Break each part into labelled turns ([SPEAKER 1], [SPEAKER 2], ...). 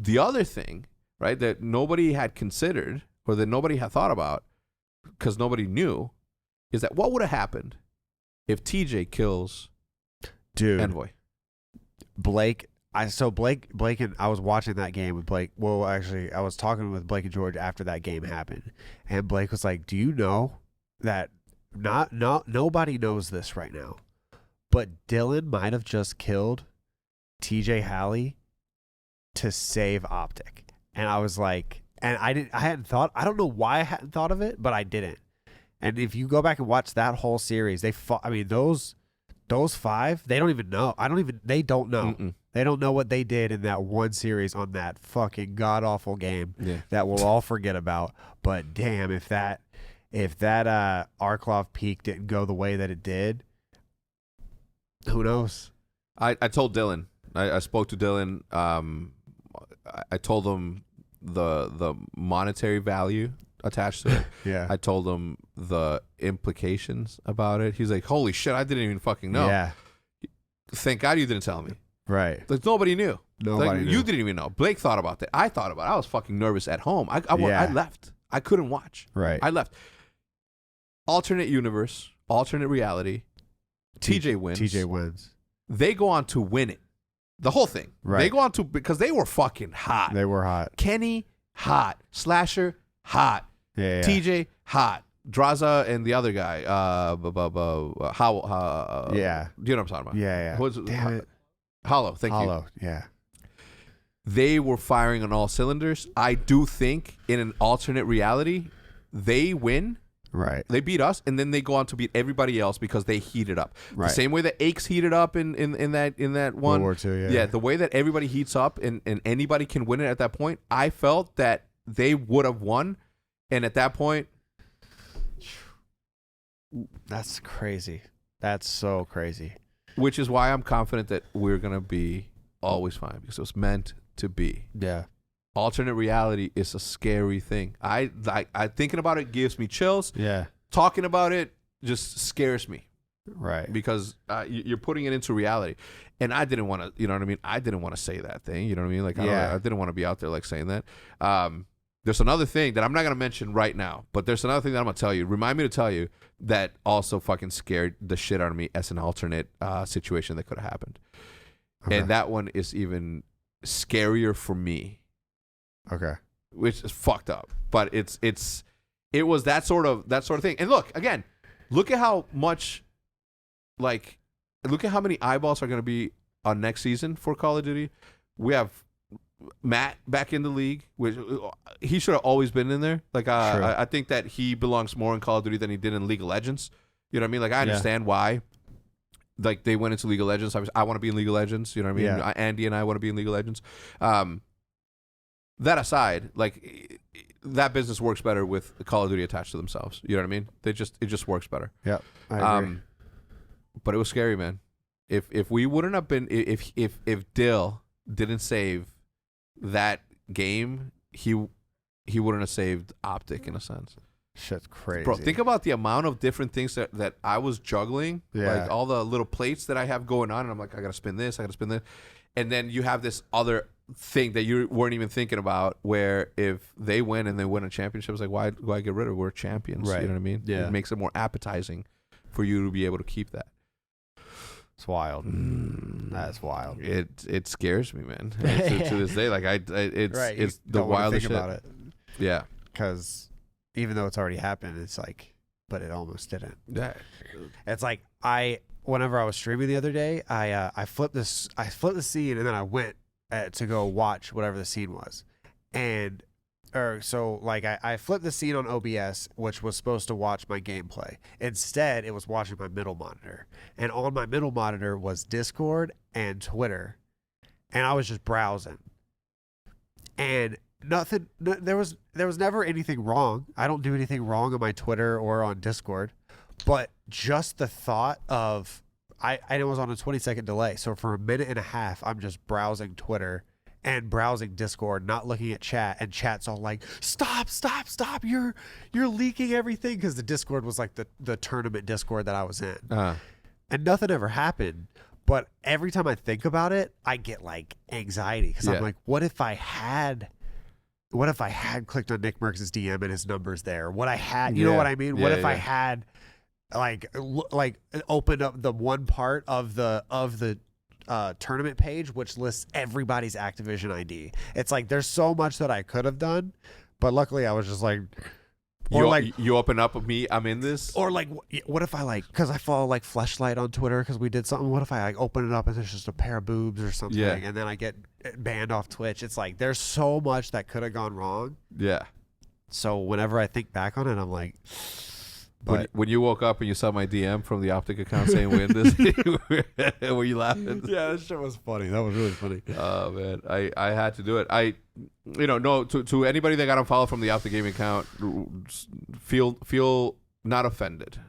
[SPEAKER 1] The other thing, right, that nobody had considered or that nobody had thought about because nobody knew is that what would have happened if TJ kills Envoy?
[SPEAKER 2] Blake and I was watching that game with Blake. Well, actually, I was talking with Blake and George after that game happened, and Blake was like, "Do you know that nobody knows this right now, but Dylan might have just killed TJ Halley to save OpTic?" And I was like, and I don't know why I hadn't thought of it, but I didn't. And if you go back and watch that whole series, they fought. I mean, those 5, they don't even know. They don't know.
[SPEAKER 1] Mm-mm.
[SPEAKER 2] They don't know what they did in that one series on that fucking god awful game that we'll all forget about. But damn, if that Arklov peak didn't go the way that it did, who knows?
[SPEAKER 1] I told Dylan. I spoke to Dylan. I told him the monetary value attached to it.
[SPEAKER 2] Yeah.
[SPEAKER 1] I told him the implications about it. He's like, "Holy shit, I didn't even fucking know."
[SPEAKER 2] Yeah.
[SPEAKER 1] Thank God you didn't tell me.
[SPEAKER 2] Right.
[SPEAKER 1] Like nobody knew.
[SPEAKER 2] Nobody knew.
[SPEAKER 1] You didn't even know. Blake thought about that. I thought about it. I was fucking nervous at home. I left. I couldn't watch.
[SPEAKER 2] Right.
[SPEAKER 1] I left. Alternate universe, alternate reality. TJ wins. They go on to win it. The whole thing.
[SPEAKER 2] Right.
[SPEAKER 1] They go on to, because they were fucking hot.
[SPEAKER 2] They were hot.
[SPEAKER 1] Kenny, hot. Slasher, hot.
[SPEAKER 2] Yeah.
[SPEAKER 1] TJ, hot. Draza and the other guy.
[SPEAKER 2] Yeah.
[SPEAKER 1] Do you know what I'm talking about?
[SPEAKER 2] Yeah. Damn it.
[SPEAKER 1] Hollow. Thank you.
[SPEAKER 2] Hollow. Yeah.
[SPEAKER 1] They were firing on all cylinders. I do think in an alternate reality, they win.
[SPEAKER 2] Right.
[SPEAKER 1] They beat us, and then they go on to beat everybody else because they heated up.
[SPEAKER 2] Right.
[SPEAKER 1] The same way that Aches heated up in that one.
[SPEAKER 2] World War II, yeah.
[SPEAKER 1] Yeah, the way that everybody heats up and anybody can win it at that point, I felt that they would have won. And at that point,
[SPEAKER 2] that's crazy. That's so crazy.
[SPEAKER 1] which is why I'm confident that we're going to be always fine because it was meant to be.
[SPEAKER 2] Yeah.
[SPEAKER 1] Alternate reality is a scary thing. I thinking about it gives me chills.
[SPEAKER 2] Yeah.
[SPEAKER 1] Talking about it just scares me.
[SPEAKER 2] Right.
[SPEAKER 1] Because you're putting it into reality. And I didn't want to, you know what I mean? I didn't want to say that thing. You know what I mean? Like, I didn't want to be out there like saying that. There's another thing that I'm not going to mention right now, but there's another thing that I'm going to tell you. Remind me to tell you that also fucking scared the shit out of me as an alternate situation that could have happened. Okay. And that one is even scarier for me.
[SPEAKER 2] Okay.
[SPEAKER 1] Which is fucked up. But it was that sort of thing. And look at how much, like, look at how many eyeballs are going to be on next season for Call of Duty. We have Matt back in the league, which he should have always been in there. Like, I think that he belongs more in Call of Duty than he did in League of Legends. You know what I mean? Like, I understand why. Like, they went into League of Legends. I want to be in League of Legends. You know what I mean?
[SPEAKER 2] Yeah.
[SPEAKER 1] Andy and I want to be in League of Legends. That aside, like, that business works better with Call of Duty attached to themselves. You know what I mean? It just works better.
[SPEAKER 2] Yeah, I agree.
[SPEAKER 1] But it was scary, man. If we wouldn't have been, if Dill didn't save that game, he wouldn't have saved OpTic in a sense.
[SPEAKER 2] Shit's crazy,
[SPEAKER 1] bro. Think about the amount of different things that I was juggling.
[SPEAKER 2] Yeah.
[SPEAKER 1] Like all the little plates that I have going on, and I'm like, I gotta spin this, I gotta spin this, and then you have this other thing that you weren't even thinking about. Where if they win and they win a championship, it's like, why get rid of it? We're champions.
[SPEAKER 2] Right.
[SPEAKER 1] You know what I mean?
[SPEAKER 2] Yeah.
[SPEAKER 1] It makes it more appetizing for you to be able to keep that.
[SPEAKER 2] It's wild. That's wild.
[SPEAKER 1] It scares me, man. To this day, like it's the wildest shit
[SPEAKER 2] about it.
[SPEAKER 1] Yeah,
[SPEAKER 2] because even though it's already happened, it's like, but it almost didn't.
[SPEAKER 1] Yeah.
[SPEAKER 2] It's like whenever I was streaming the other day, I flipped the scene and then I went to go watch whatever the scene was, I flipped the scene on OBS, which was supposed to watch my gameplay. Instead, it was watching my middle monitor. And on my middle monitor was Discord and Twitter. And I was just browsing. And there was never anything wrong. I don't do anything wrong on my Twitter or on Discord. But just the thought of, it was on a 20-second delay. So for a minute and a half, I'm just browsing Twitter and browsing Discord, not looking at chat, and chat's all like, stop, you're leaking everything, because the Discord was like the tournament Discord that I was in. And nothing ever happened, But every time I think about it, I get like anxiety because I'm like, what if I had clicked on Nick Merckx' DM and his numbers there? What I had, you know what I mean? What if I had like opened up the one part of the tournament page which lists everybody's Activision ID? It's like there's so much that I could have done, but luckily I was just like,
[SPEAKER 1] you open up with me, I'm in this.
[SPEAKER 2] Or like, what if I like, because I follow like Fleshlight on Twitter because we did something. What if I like open it up and there's just a pair of boobs or something, and then I get banned off Twitch? It's like there's so much that could have gone wrong.
[SPEAKER 1] Yeah.
[SPEAKER 2] So whenever I think back on it, I'm like, but
[SPEAKER 1] when you woke up and you saw my DM from the OpTic account saying win this, were you laughing?
[SPEAKER 2] Yeah, that shit was funny. That was really funny.
[SPEAKER 1] Oh man, I had to do it. To anybody that got unfollowed from the OpTic gaming account, feel not offended.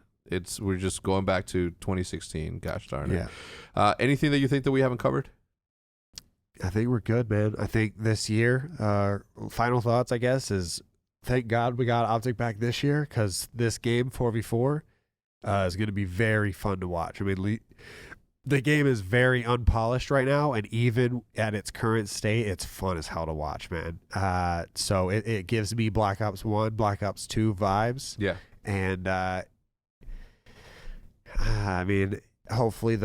[SPEAKER 1] We're just going back to 2016. Gosh darn it. Yeah. Anything that you think that we haven't covered?
[SPEAKER 2] I think we're good, man. I think this year, final thoughts, I guess, is thank God we got OpTic back this year because this game 4v4 is going to be very fun to watch. I mean, the game is very unpolished right now, and even at its current state, it's fun as hell to watch, man. So it gives me Black Ops 1, Black Ops 2 vibes.
[SPEAKER 1] Yeah.
[SPEAKER 2] And I mean, hopefully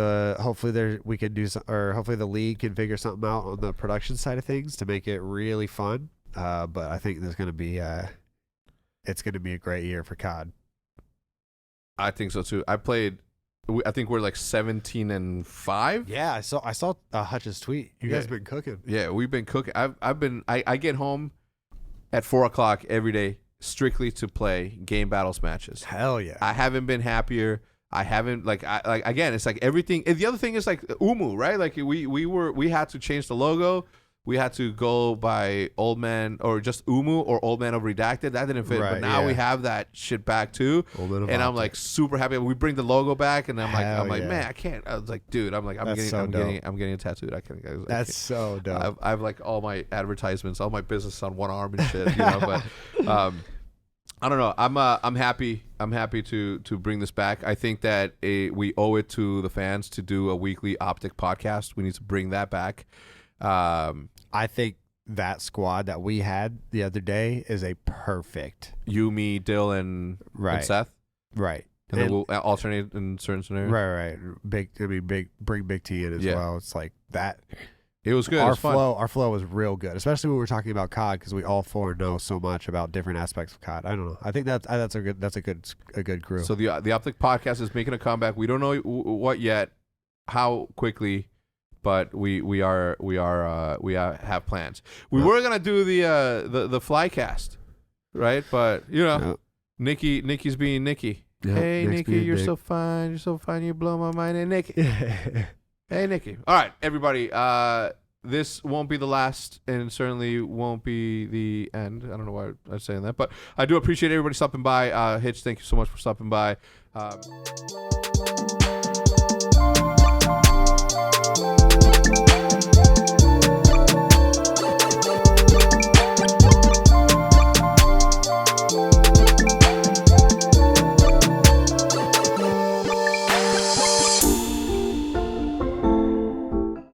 [SPEAKER 2] we can do some, or hopefully the league can figure something out on the production side of things to make it really fun. But I think there's going to be it's going to be a great year for COD.
[SPEAKER 1] I think so too. I think we're like 17-5.
[SPEAKER 2] Yeah, I saw Hutch's tweet. You guys been cooking.
[SPEAKER 1] Yeah, we've been cooking. I get home at 4:00 every day strictly to play game battles matches.
[SPEAKER 2] Hell yeah.
[SPEAKER 1] I haven't been happier. I haven't again, it's like everything. And the other thing is like Umu, right? Like we had to change the logo. We had to go by Old Man or just Umu or Old Man of Redacted. That didn't fit. Right, but now we have that shit back too. And I'm like super happy. We bring the logo back, and I'm like, man, I can't. I was like, dude, I'm getting a tattooed. I can't.
[SPEAKER 2] That's so dope.
[SPEAKER 1] I have like all my advertisements, all my business on one arm and shit. You know, but I don't know. I'm happy. I'm happy to bring this back. I think that we owe it to the fans to do a weekly OpTic podcast. We need to bring that back.
[SPEAKER 2] I think that squad that we had the other day is a perfect.
[SPEAKER 1] You, me, Dylan, and Seth.
[SPEAKER 2] Right.
[SPEAKER 1] And then we'll alternate in certain scenarios.
[SPEAKER 2] Right. Bring Big T in as well. It's like that.
[SPEAKER 1] It was good.
[SPEAKER 2] Our flow was real good, especially when we were talking about COD because we all four know so much about different aspects of COD. I don't know. I think that's a good crew.
[SPEAKER 1] So the OpTic podcast is making a comeback. We don't know what yet, how quickly. But we have plans. We were gonna do the Flycast, right? But you know, Nikki's being Nikki. Yep, hey Nikki, you're so fine. You're so fine. You blow my mind. Hey Nikki. Hey Nikki. All right, everybody. This won't be the last, and certainly won't be the end. I don't know why I'm saying that, but I do appreciate everybody stopping by. Hitch, thank you so much for stopping by.